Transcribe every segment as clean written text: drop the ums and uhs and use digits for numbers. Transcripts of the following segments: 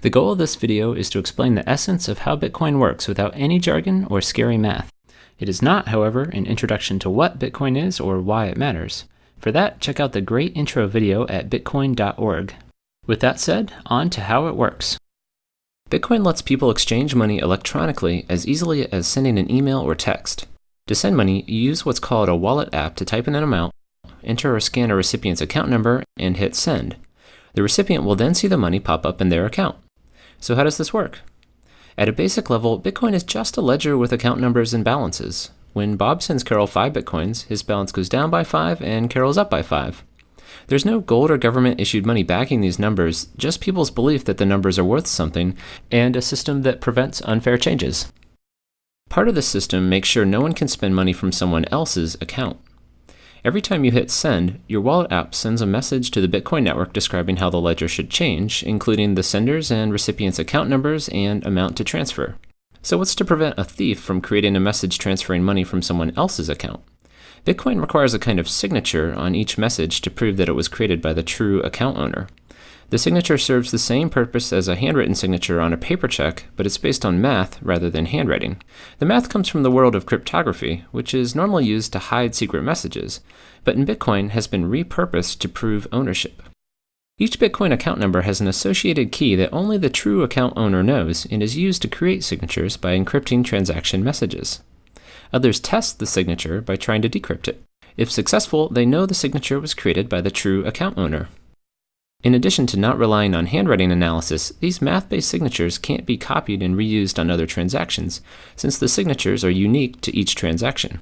The goal of this video is to explain the essence of how Bitcoin works without any jargon or scary math. It is not, however, an introduction to what Bitcoin is or why it matters. For that, check out the great intro video at bitcoin.org. With that said, on to how it works. Bitcoin lets people exchange money electronically as easily as sending an email or text. To send money, you use what's called a wallet app to type in an amount, enter or scan a recipient's account number, and hit send. The recipient will then see the money pop up in their account. So how does this work? At a basic level, Bitcoin is just a ledger with account numbers and balances. When Bob sends Carol 5 Bitcoins, his balance goes down by 5 and Carol's up by 5. There's no gold or government-issued money backing these numbers, just people's belief that the numbers are worth something, and a system that prevents unfair changes. Part of the system makes sure no one can spend money from someone else's account. Every time you hit send, your wallet app sends a message to the Bitcoin network describing how the ledger should change, including the sender's and recipient's account numbers and amount to transfer. So what's to prevent a thief from creating a message transferring money from someone else's account? Bitcoin requires a kind of signature on each message to prove that it was created by the true account owner. The signature serves the same purpose as a handwritten signature on a paper check, but it's based on math rather than handwriting. The math comes from the world of cryptography, which is normally used to hide secret messages, but in Bitcoin has been repurposed to prove ownership. Each Bitcoin account number has an associated key that only the true account owner knows and is used to create signatures by encrypting transaction messages. Others test the signature by trying to decrypt it. If successful, they know the signature was created by the true account owner. In addition to not relying on handwriting analysis, these math-based signatures can't be copied and reused on other transactions, since the signatures are unique to each transaction.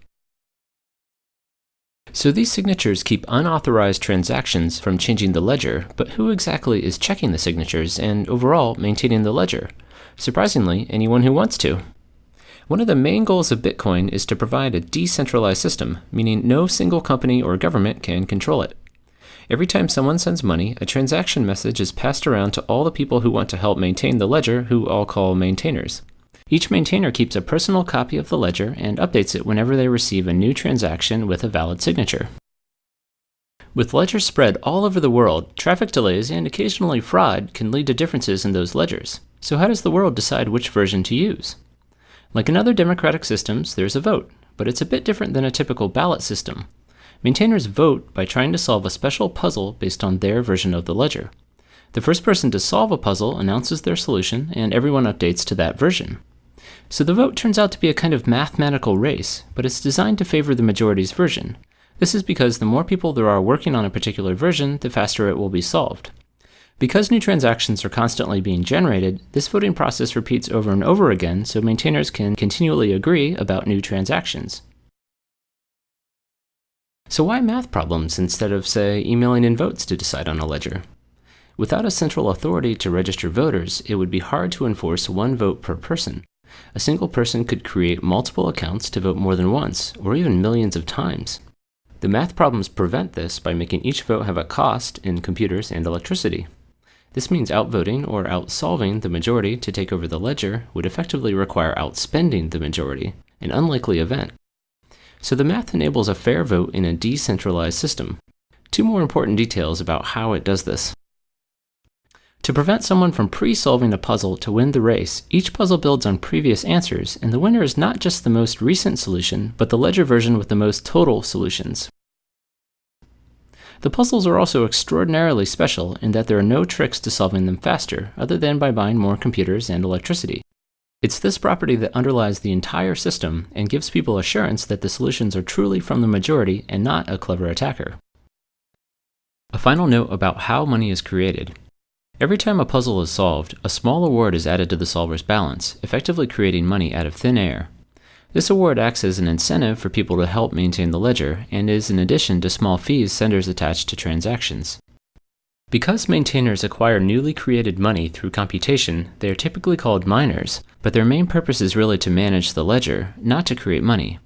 So these signatures keep unauthorized transactions from changing the ledger, but who exactly is checking the signatures and overall maintaining the ledger? Surprisingly, anyone who wants to. One of the main goals of Bitcoin is to provide a decentralized system, meaning no single company or government can control it. Every time someone sends money, a transaction message is passed around to all the people who want to help maintain the ledger, who all call maintainers. Each maintainer keeps a personal copy of the ledger and updates it whenever they receive a new transaction with a valid signature. With ledgers spread all over the world, traffic delays and occasionally fraud can lead to differences in those ledgers. So how does the world decide which version to use? Like in other democratic systems, there's a vote, but it's a bit different than a typical ballot system. Maintainers vote by trying to solve a special puzzle based on their version of the ledger. The first person to solve a puzzle announces their solution, and everyone updates to that version. So the vote turns out to be a kind of mathematical race, but it's designed to favor the majority's version. This is because the more people there are working on a particular version, the faster it will be solved. Because new transactions are constantly being generated, this voting process repeats over and over again so maintainers can continually agree about new transactions. So why math problems instead of, say, emailing in votes to decide on a ledger? Without a central authority to register voters, it would be hard to enforce one vote per person. A single person could create multiple accounts to vote more than once, or even millions of times. The math problems prevent this by making each vote have a cost in computers and electricity. This means outvoting or outsolving the majority to take over the ledger would effectively require outspending the majority, an unlikely event. So the math enables a fair vote in a decentralized system. Two more important details about how it does this. To prevent someone from pre-solving a puzzle to win the race, each puzzle builds on previous answers, and the winner is not just the most recent solution, but the ledger version with the most total solutions. The puzzles are also extraordinarily special in that there are no tricks to solving them faster, other than by buying more computers and electricity. It's this property that underlies the entire system and gives people assurance that the solutions are truly from the majority and not a clever attacker. A final note about how money is created. Every time a puzzle is solved, a small award is added to the solver's balance, effectively creating money out of thin air. This award acts as an incentive for people to help maintain the ledger, and is in addition to small fees senders attach to transactions. Because maintainers acquire newly created money through computation, they are typically called miners, but their main purpose is really to manage the ledger, not to create money.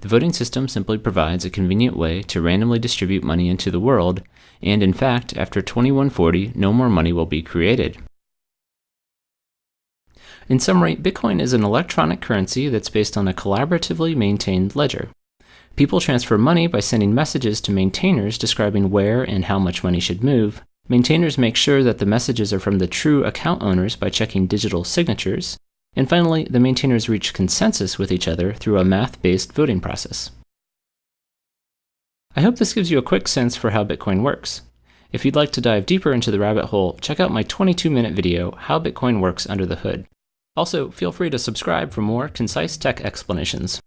The voting system simply provides a convenient way to randomly distribute money into the world, and in fact, after 2140, no more money will be created. In summary, Bitcoin is an electronic currency that's based on a collaboratively maintained ledger. People transfer money by sending messages to maintainers describing where and how much money should move. Maintainers make sure that the messages are from the true account owners by checking digital signatures. And finally, the maintainers reach consensus with each other through a math-based voting process. I hope this gives you a quick sense for how Bitcoin works. If you'd like to dive deeper into the rabbit hole, check out my 22-minute video, How Bitcoin Works Under the Hood. Also, feel free to subscribe for more concise tech explanations.